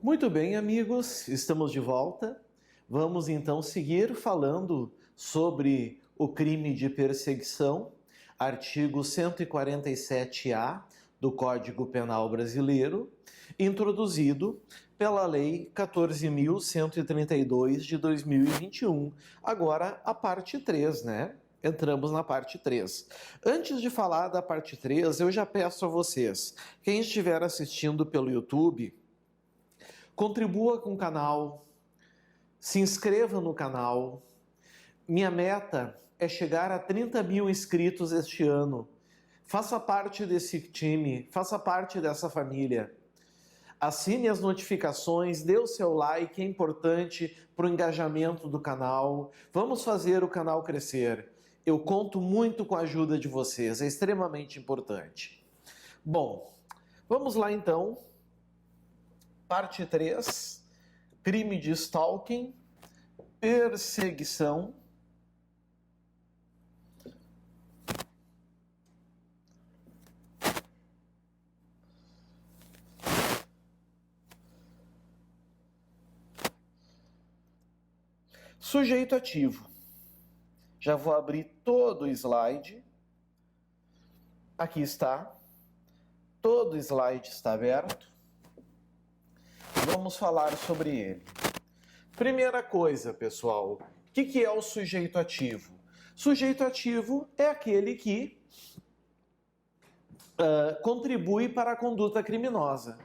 Muito bem, amigos, estamos de volta. Vamos então seguir falando sobre o crime de perseguição, artigo 147-A do Código Penal Brasileiro, introduzido pela Lei 14.132 de 2021. Agora a parte 3, né? Entramos na parte 3. Antes de falar da parte 3, eu já peço a vocês, quem estiver assistindo pelo YouTube, contribua com o canal, se inscreva no canal. Minha meta é chegar a 30 mil inscritos este ano. Faça parte desse time, faça parte dessa família. Assine as notificações, dê o seu like, é importante para o engajamento do canal. Vamos fazer o canal crescer. Eu conto muito com a ajuda de vocês, é extremamente importante. Bom, vamos lá então. Parte 3, crime de stalking, perseguição. Sujeito ativo. Já vou abrir todo o slide. Aqui está. Todo o slide está aberto. Vamos falar sobre ele. Primeira coisa, pessoal, o que é o sujeito ativo? Sujeito ativo é aquele que contribui para a conduta criminosa.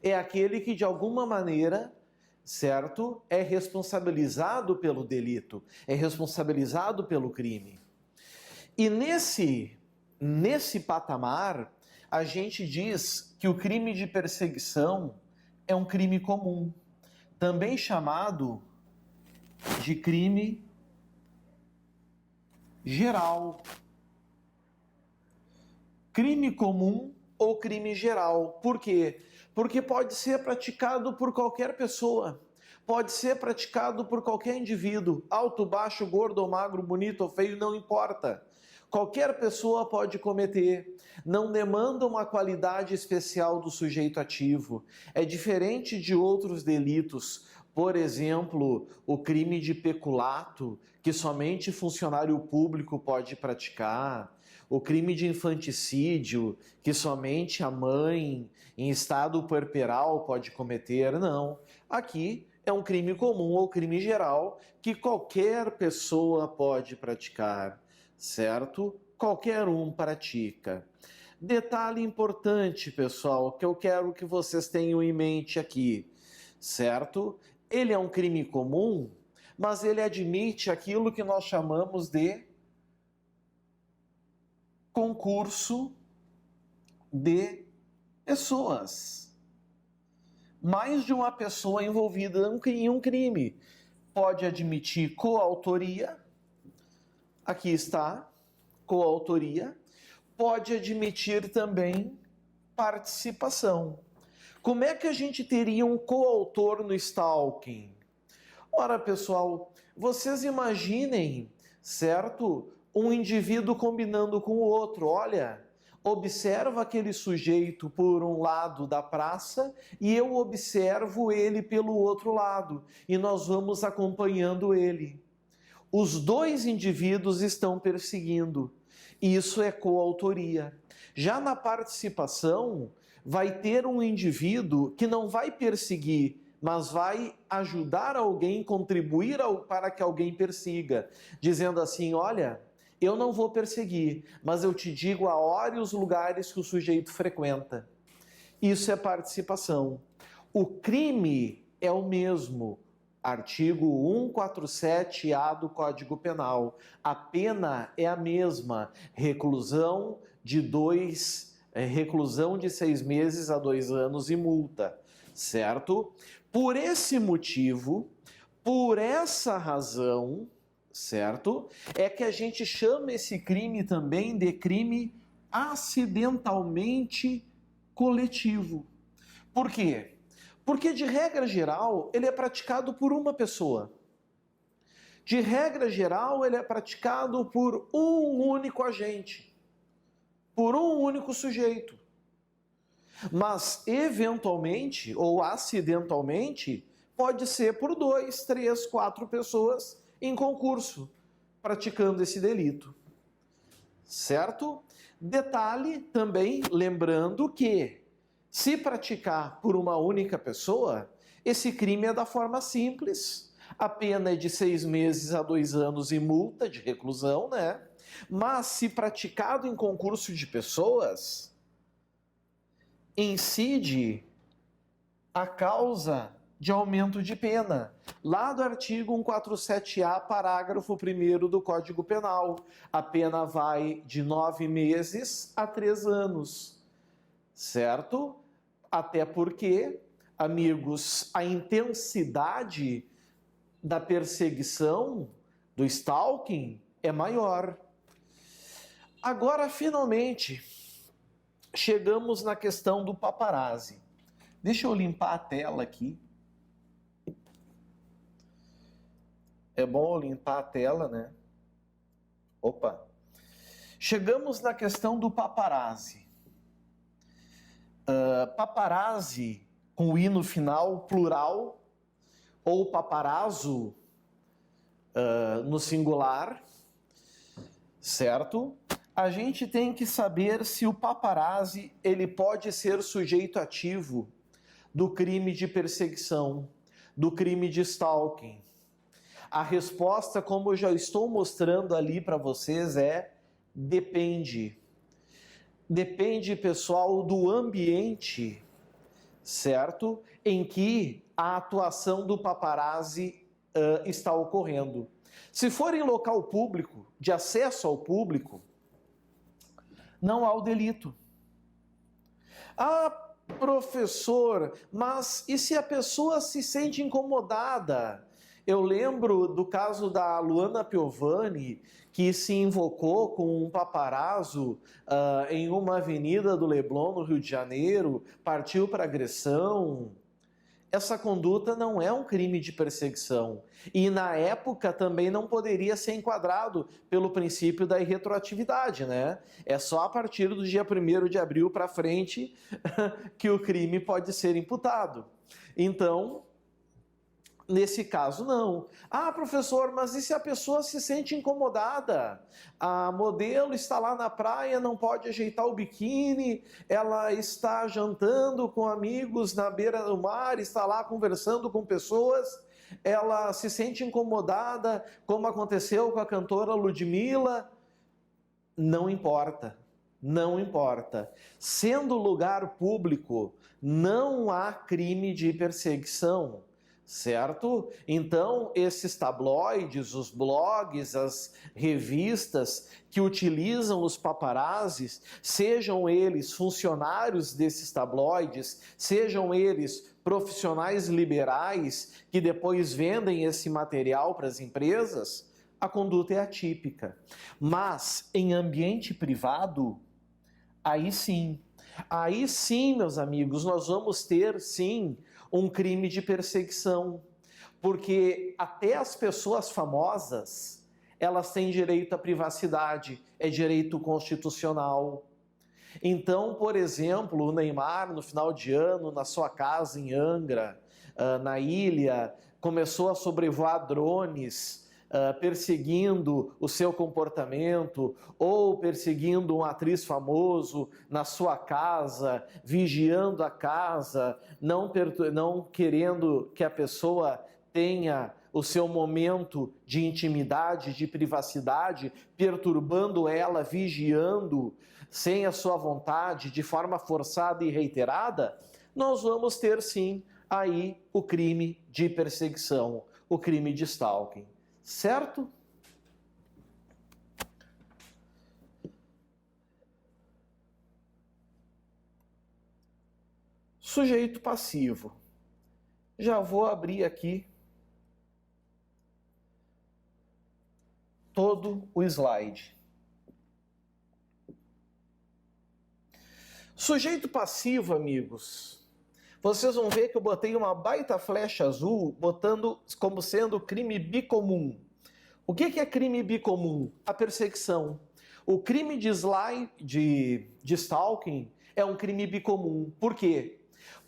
É aquele que, de alguma maneira, certo, é responsabilizado pelo delito, é responsabilizado pelo crime. E nesse patamar, a gente diz que o crime de perseguição é um crime comum, também chamado de crime geral. Crime comum ou crime geral. Por quê? Porque pode ser praticado por qualquer pessoa. Pode ser praticado por qualquer indivíduo. Alto, baixo, gordo ou magro, bonito ou feio, não importa. Qualquer pessoa pode cometer. Não demanda uma qualidade especial do sujeito ativo. É diferente de outros delitos. Por exemplo, o crime de peculato, que somente funcionário público pode praticar. O crime de infanticídio, que somente a mãe em estado puerperal pode cometer. Não. Aqui é um crime comum ou crime geral que qualquer pessoa pode praticar. Certo? Qualquer um pratica. Detalhe importante, pessoal, que eu quero que vocês tenham em mente aqui, certo? Ele é um crime comum, mas ele admite aquilo que nós chamamos de concurso de pessoas. Mais de uma pessoa envolvida em um crime pode admitir coautoria. Aqui está, coautoria, pode admitir também participação. Como é que a gente teria um coautor no stalking? Ora, pessoal, vocês imaginem, certo? Um indivíduo combinando com o outro. Olha, observa aquele sujeito por um lado da praça e eu observo ele pelo outro lado. E nós vamos acompanhando ele. Os dois indivíduos estão perseguindo. Isso é coautoria. Já na participação, vai ter um indivíduo que não vai perseguir, mas vai ajudar alguém, contribuir para que alguém persiga, dizendo assim, olha, eu não vou perseguir, mas eu te digo a hora e os lugares que o sujeito frequenta. Isso é participação. O crime é o mesmo. Artigo 147-A do Código Penal. A pena é a mesma. Reclusão de 6 meses a 2 anos e multa. Certo? Por esse motivo, por essa razão, certo? É que a gente chama esse crime também de crime acidentalmente coletivo. Por quê? Porque, de regra geral, ele é praticado por uma pessoa. De regra geral, ele é praticado por um único agente. Por um único sujeito. Mas eventualmente ou acidentalmente pode ser por 2, 3, 4 pessoas em concurso praticando esse delito. Certo? Detalhe também, lembrando que se praticar por uma única pessoa, esse crime é da forma simples. A pena é de 6 meses a 2 anos e multa de reclusão, né? Mas se praticado em concurso de pessoas, incide a causa de aumento de pena. Lá do artigo 147-A, parágrafo 1º do Código Penal, a pena vai de 9 meses a 3 anos, certo? Até porque, amigos, a intensidade da perseguição, do stalking, é maior. Agora, finalmente, chegamos na questão do paparazzi. Deixa eu limpar a tela aqui. É bom limpar a tela, né? Opa! Chegamos na questão do paparazzi. Paparazzi, com o i no final, plural, ou paparazzo, no singular, certo? A gente tem que saber se o paparazzi ele pode ser sujeito ativo do crime de perseguição, do crime de stalking. A resposta, como eu já estou mostrando ali para vocês, é depende. Depende, pessoal, do ambiente, certo? Em que a atuação do paparazzi está ocorrendo. Se for em local público, de acesso ao público, não há o delito. Ah, professor, mas e se a pessoa se sente incomodada? Eu lembro do caso da Luana Piovani, que se invocou com um paparazzo em uma avenida do Leblon, no Rio de Janeiro, partiu para agressão. Essa conduta não é um crime de perseguição. E na época também não poderia ser enquadrado pelo princípio da irretroatividade, né? É só a partir do dia 1º de abril para frente que o crime pode ser imputado. Então, nesse caso, não. Ah, professor, mas e se a pessoa se sente incomodada? A modelo está lá na praia, não pode ajeitar o biquíni, ela está jantando com amigos na beira do mar, está lá conversando com pessoas, ela se sente incomodada, como aconteceu com a cantora Ludmilla. Não importa. Não importa. Sendo lugar público, não há crime de perseguição. Certo? Então, esses tabloides, os blogs, as revistas que utilizam os paparazzis, sejam eles funcionários desses tabloides, sejam eles profissionais liberais que depois vendem esse material para as empresas, a conduta é atípica. Mas, em ambiente privado, aí sim, meus amigos, nós vamos ter, sim, um crime de perseguição, porque até as pessoas famosas, elas têm direito à privacidade, é direito constitucional. Então, por exemplo, o Neymar, no final de ano, na sua casa em Angra, na ilha, começou a sobrevoar drones, perseguindo o seu comportamento, ou perseguindo um atriz famoso na sua casa, vigiando a casa, não querendo que a pessoa tenha o seu momento de intimidade, de privacidade, perturbando ela, vigiando, sem a sua vontade, de forma forçada e reiterada, nós vamos ter sim aí o crime de perseguição, o crime de stalking. Certo? Sujeito passivo. Já vou abrir aqui todo o slide. Sujeito passivo, amigos. Vocês vão ver que eu botei uma baita flecha azul, botando como sendo crime bicomum. O que é crime bicomum? A perseguição. O crime de stalking é um crime bicomum. Por quê?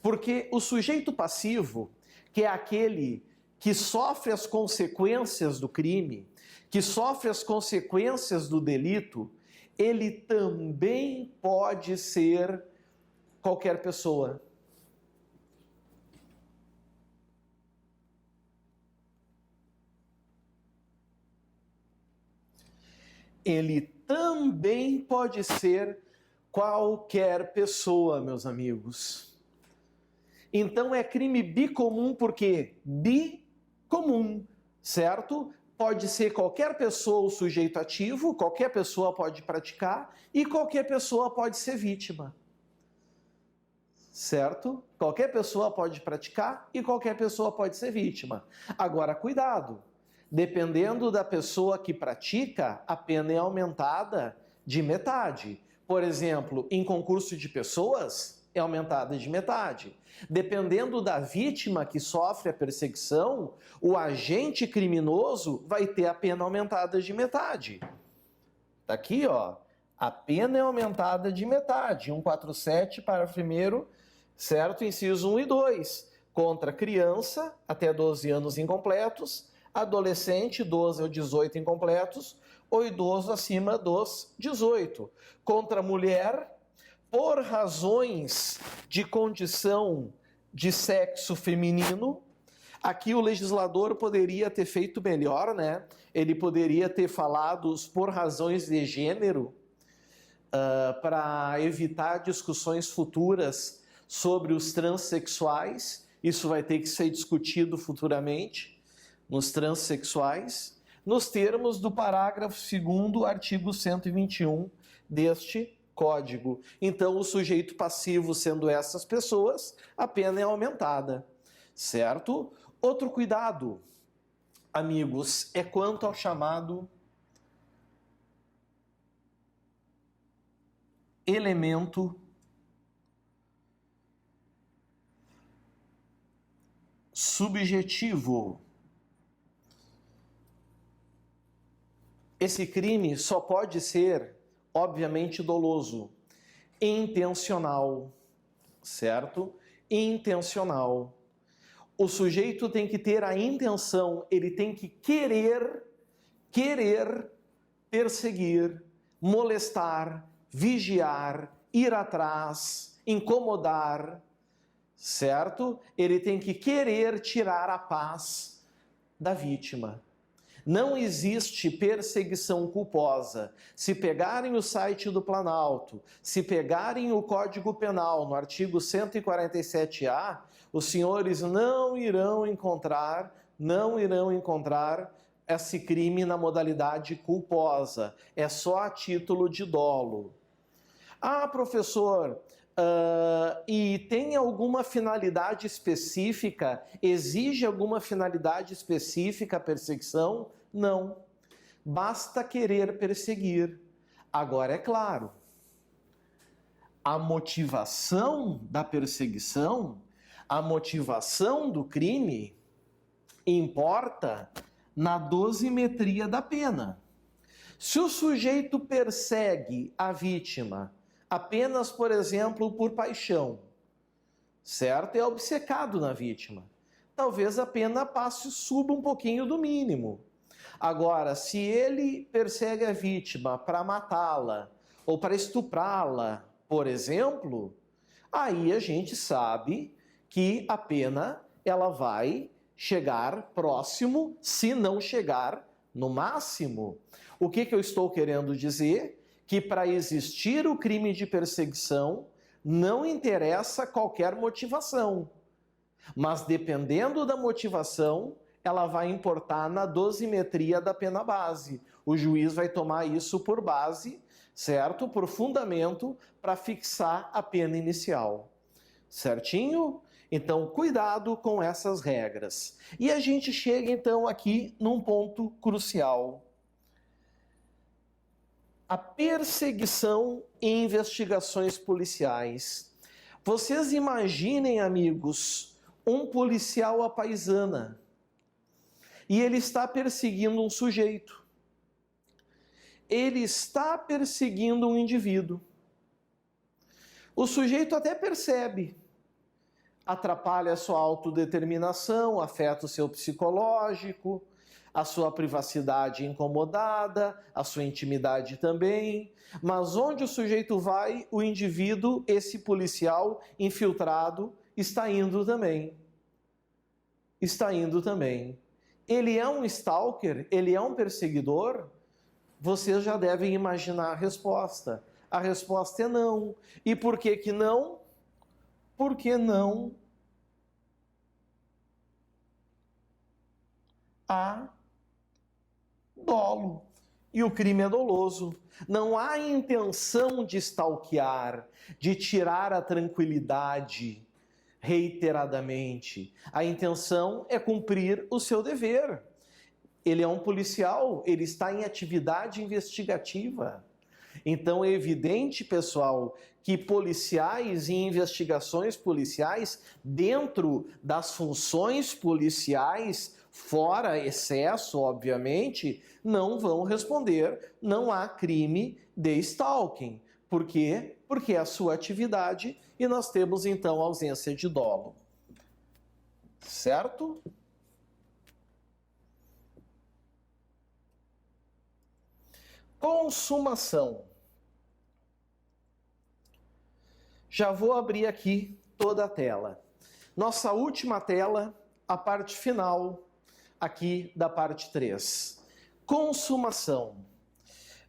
Porque o sujeito passivo, que é aquele que sofre as consequências do crime, que sofre as consequências do delito, ele também pode ser qualquer pessoa. Ele também pode ser qualquer pessoa, meus amigos. Então é crime bicomum, porque bicomum, certo? Pode ser qualquer pessoa o sujeito ativo, qualquer pessoa pode praticar e qualquer pessoa pode ser vítima. Certo? Qualquer pessoa pode praticar e qualquer pessoa pode ser vítima. Agora, cuidado! Dependendo da pessoa que pratica, a pena é aumentada de metade. Por exemplo, em concurso de pessoas, é aumentada de metade. Dependendo da vítima que sofre a perseguição, o agente criminoso vai ter a pena aumentada de metade. Tá aqui, ó. A pena é aumentada de metade. 147, parágrafo 1º, certo? Inciso 1 e 2. Contra criança, até 12 anos incompletos, adolescente, 12 ou 18 incompletos, ou idoso acima dos 18. Contra mulher, por razões de condição de sexo feminino. Aqui o legislador poderia ter feito melhor, né? Ele poderia ter falado por razões de gênero, para evitar discussões futuras sobre os transexuais. Isso vai ter que ser discutido futuramente, nos transexuais, nos termos do parágrafo 2º, artigo 121 deste Código. Então, o sujeito passivo sendo essas pessoas, a pena é aumentada, certo? Outro cuidado, amigos, é quanto ao chamado elemento subjetivo. Esse crime só pode ser, obviamente, doloso, intencional, certo? Intencional. O sujeito tem que ter a intenção, ele tem que querer perseguir, molestar, vigiar, ir atrás, incomodar, certo? Ele tem que querer tirar a paz da vítima. Não existe perseguição culposa. Se pegarem o site do Planalto, se pegarem o Código Penal, no artigo 147-A, os senhores não irão encontrar esse crime na modalidade culposa. É só a título de dolo. Ah, professor, e tem alguma finalidade específica? Exige alguma finalidade específica a perseguição? Não. Basta querer perseguir. Agora, é claro, a motivação da perseguição, a motivação do crime, importa na dosimetria da pena. Se o sujeito persegue a vítima apenas, por exemplo, por paixão, certo? É obcecado na vítima. Talvez a pena suba um pouquinho do mínimo. Agora, se ele persegue a vítima para matá-la ou para estuprá-la, por exemplo, aí a gente sabe que a pena ela vai chegar próximo, se não chegar no máximo. O que eu estou querendo dizer? Que para existir o crime de perseguição, não interessa qualquer motivação. Mas dependendo da motivação, ela vai importar na dosimetria da pena base. O juiz vai tomar isso por base, certo? Por fundamento, para fixar a pena inicial. Certinho? Então, cuidado com essas regras. E a gente chega, então, aqui num ponto crucial. A perseguição e investigações policiais. Vocês imaginem, amigos, um policial à paisana e ele está perseguindo um sujeito. Ele está perseguindo um indivíduo. O sujeito até percebe, atrapalha a sua autodeterminação, afeta o seu psicológico, a sua privacidade incomodada, a sua intimidade também. Mas onde o sujeito vai, o indivíduo, esse policial infiltrado, está indo também. Está indo também. Ele é um stalker? Ele é um perseguidor? Vocês já devem imaginar a resposta. A resposta é não. E por que que não? Porque não há dolo. E o crime é doloso. Não há intenção de stalkear, de tirar a tranquilidade reiteradamente. A intenção é cumprir o seu dever. Ele é um policial, ele está em atividade investigativa. Então é evidente, pessoal, que policiais e investigações policiais, dentro das funções policiais, fora excesso, obviamente, não vão responder, não há crime de stalking. Por quê? Porque é a sua atividade e nós temos então ausência de dolo. Certo? Consumação. Já vou abrir aqui toda a tela. Nossa última tela, a parte final aqui da parte 3. Consumação.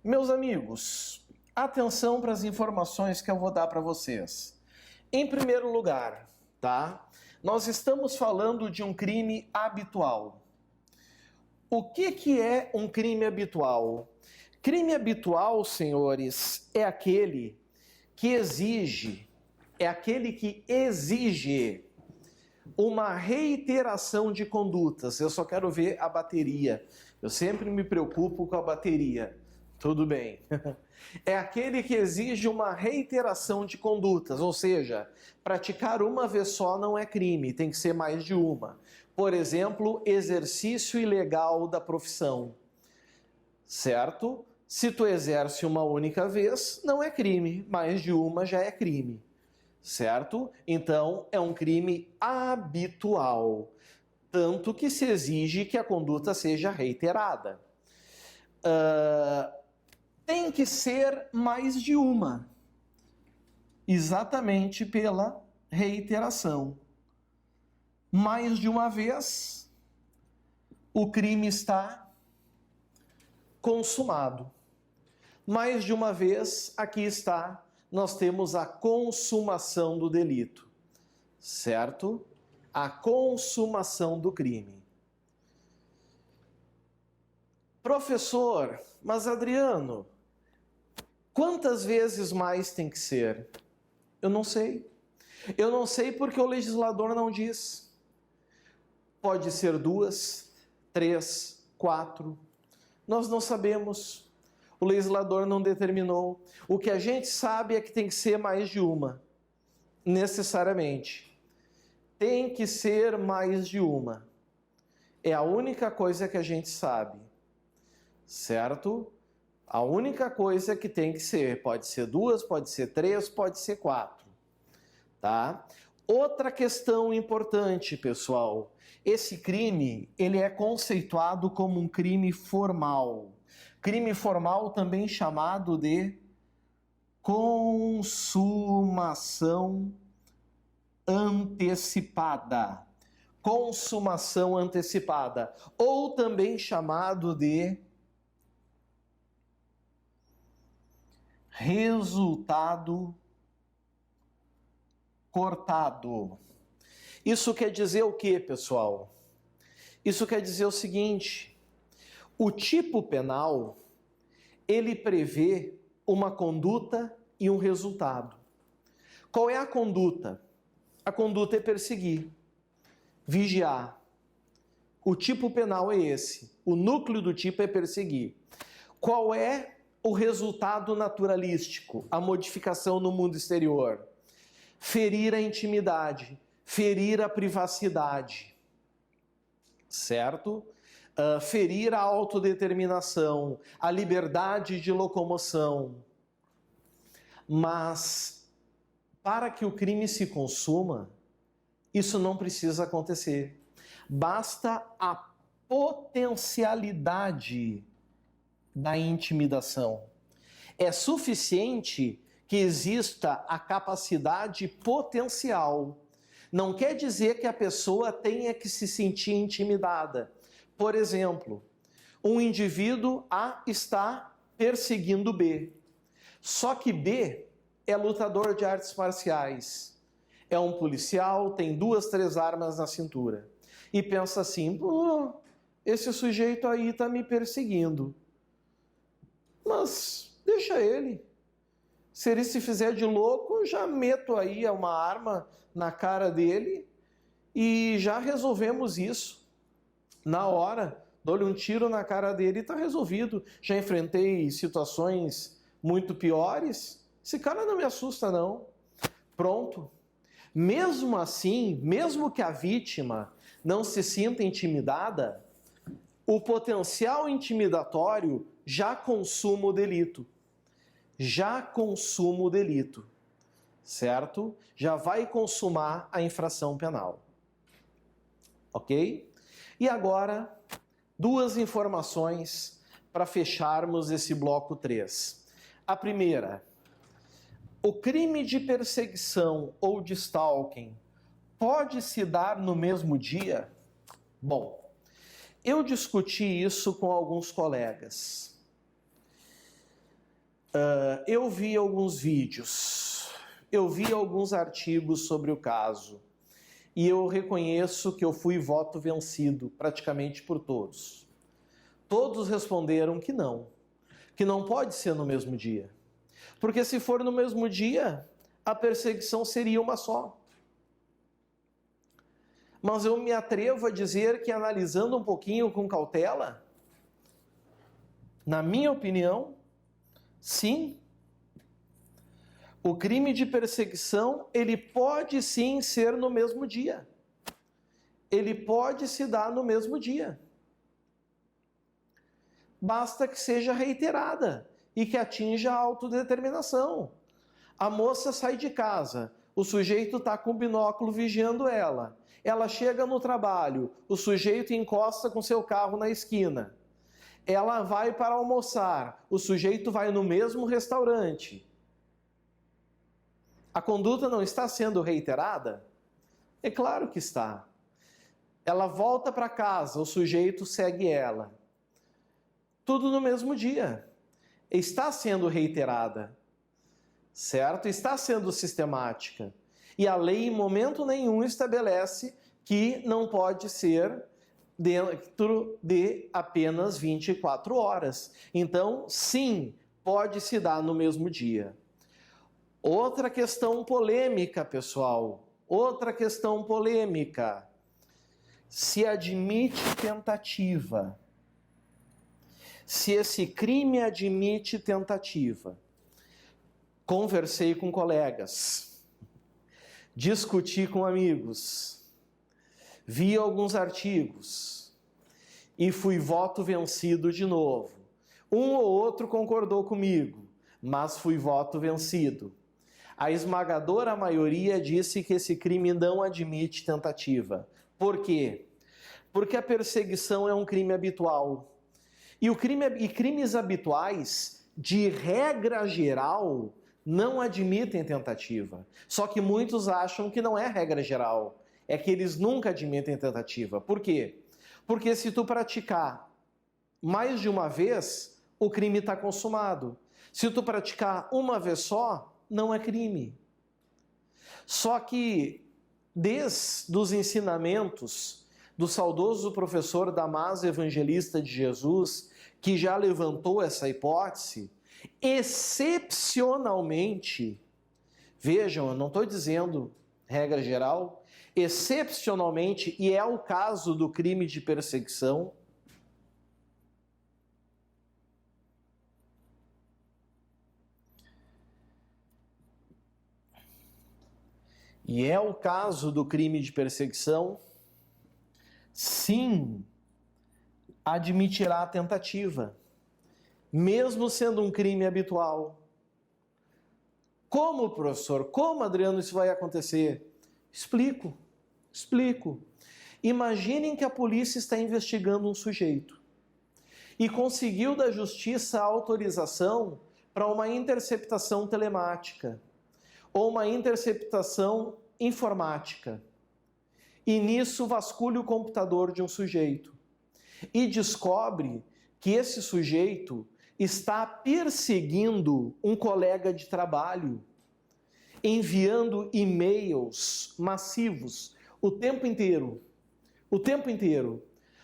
Meus amigos, atenção para as informações que eu vou dar para vocês. Em primeiro lugar, tá? Nós estamos falando de um crime habitual. O que é um crime habitual? Crime habitual, senhores, é aquele que exige uma reiteração de condutas. Eu só quero ver a bateria. Eu sempre me preocupo com a bateria. Tudo bem. É aquele que exige uma reiteração de condutas, ou seja, praticar uma vez só não é crime, tem que ser mais de uma. Por exemplo, exercício ilegal da profissão. Certo? Se tu exerce uma única vez, não é crime, mais de uma já é crime. Certo? Então, é um crime habitual, tanto que se exige que a conduta seja reiterada. Tem que ser mais de uma, exatamente pela reiteração. Mais de uma vez, o crime está consumado. Mais de uma vez, aqui está, nós temos a consumação do delito, certo? A consumação do crime. Professor, mas Adriano, quantas vezes mais tem que ser? Eu não sei. Eu não sei porque o legislador não diz. Pode ser 2, 3, 4. Nós não sabemos. O legislador não determinou. O que a gente sabe é que tem que ser mais de uma. Necessariamente. Tem que ser mais de uma. É a única coisa que a gente sabe. Certo? A única coisa que tem que ser. Pode ser 2, pode ser 3, pode ser 4. Tá? Outra questão importante, pessoal. Esse crime, ele é conceituado como um crime formal. Crime formal também chamado de consumação antecipada. Consumação antecipada. Ou também chamado de resultado cortado. Isso quer dizer o quê, pessoal? Isso quer dizer o seguinte: o tipo penal, ele prevê uma conduta e um resultado. Qual é a conduta? A conduta é perseguir, vigiar. O tipo penal é esse. O núcleo do tipo é perseguir. Qual é o resultado naturalístico? A modificação no mundo exterior. Ferir a intimidade, ferir a privacidade. Certo? Ferir a autodeterminação, a liberdade de locomoção. Mas para que o crime se consuma, isso não precisa acontecer. Basta a potencialidade da intimidação. É suficiente que exista a capacidade potencial. Não quer dizer que a pessoa tenha que se sentir intimidada. Por exemplo, um indivíduo A está perseguindo B. Só que B é lutador de artes marciais. É um policial, tem 2, 3 armas na cintura. E pensa assim, esse sujeito aí está me perseguindo. Mas deixa ele. Se ele se fizer de louco, eu já meto aí uma arma na cara dele e já resolvemos isso. Na hora, dou-lhe um tiro na cara dele e está resolvido. Já enfrentei situações muito piores. Esse cara não me assusta, não. Pronto. Mesmo assim, mesmo que a vítima não se sinta intimidada, o potencial intimidatório já consuma o delito. Já consuma o delito, certo? Já vai consumar a infração penal. Ok? E agora, 2 informações para fecharmos esse bloco 3. A primeira, o crime de perseguição ou de stalking pode se dar no mesmo dia? Bom, eu discuti isso com alguns colegas. Eu vi alguns vídeos, eu vi alguns artigos sobre o caso e eu reconheço que eu fui voto vencido praticamente por todos. Todos responderam que não pode ser no mesmo dia. Porque se for no mesmo dia, a perseguição seria uma só. Mas eu me atrevo a dizer que, analisando um pouquinho com cautela, na minha opinião, sim, o crime de perseguição, ele pode sim ser no mesmo dia. Ele pode se dar no mesmo dia. Basta que seja reiterada e que atinja a autodeterminação. A moça sai de casa, o sujeito está com o binóculo vigiando ela. Ela chega no trabalho, o sujeito encosta com seu carro na esquina. Ela vai para almoçar, o sujeito vai no mesmo restaurante. A conduta não está sendo reiterada? É claro que está. Ela volta para casa, o sujeito segue ela. Tudo no mesmo dia. Está sendo reiterada, certo? Está sendo sistemática. E a lei, em momento nenhum, estabelece que não pode ser dentro de apenas 24 horas. Então, sim, pode se dar no mesmo dia. Outra questão polêmica, pessoal. Outra questão polêmica. Se admite tentativa. Se esse crime admite tentativa. Conversei com colegas. Discuti com amigos. Vi alguns artigos. E fui voto vencido de novo. Um ou outro concordou comigo, mas fui voto vencido. A esmagadora maioria disse que esse crime não admite tentativa. Por quê? Porque a perseguição é um crime habitual. E crimes habituais, de regra geral, não admitem tentativa. Só que muitos acham que não é regra geral. É que eles nunca admitem tentativa. Por quê? Porque se tu praticar mais de uma vez, o crime está consumado. Se tu praticar uma vez só, não é crime. Só que, desde os ensinamentos do saudoso professor Damaso Evangelista de Jesus, que já levantou essa hipótese, excepcionalmente, vejam, eu não estou dizendo regra geral, excepcionalmente, e é o caso do crime de perseguição, sim, admitirá a tentativa, mesmo sendo um crime habitual. Como, professor? Como, Adriano, isso vai acontecer? Explico. Imaginem que a polícia está investigando um sujeito e conseguiu da justiça a autorização para uma interceptação telemática ou uma interceptação informática. E nisso vasculha o computador de um sujeito e descobre que esse sujeito está perseguindo um colega de trabalho, enviando e-mails massivos o tempo inteiro.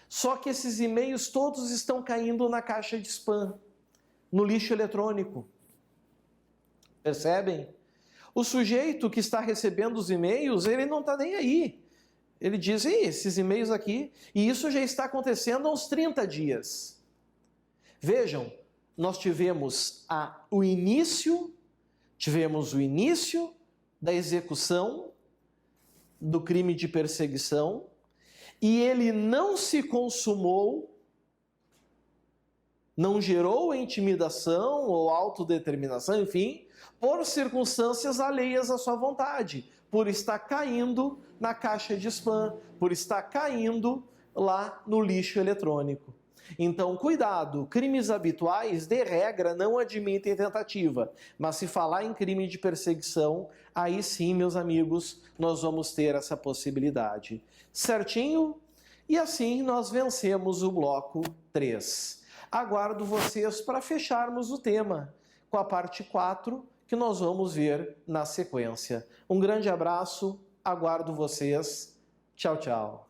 Só que esses e-mails todos estão caindo na caixa de spam, no lixo eletrônico. Percebem? O sujeito que está recebendo os e-mails, ele não está nem aí. Ele diz, esses e-mails aqui, e isso já está acontecendo há uns 30 dias. Vejam, nós tivemos o início da execução do crime de perseguição e ele não se consumou, não gerou intimidação ou autodeterminação, enfim, por circunstâncias alheias à sua vontade, por estar caindo na caixa de spam, por estar caindo lá no lixo eletrônico. Então, cuidado, crimes habituais, de regra, não admitem tentativa. Mas se falar em crime de perseguição, aí sim, meus amigos, nós vamos ter essa possibilidade. Certinho? E assim nós vencemos o bloco 3. Aguardo vocês para fecharmos o tema com a parte 4, que nós vamos ver na sequência. Um grande abraço, aguardo vocês. Tchau, tchau.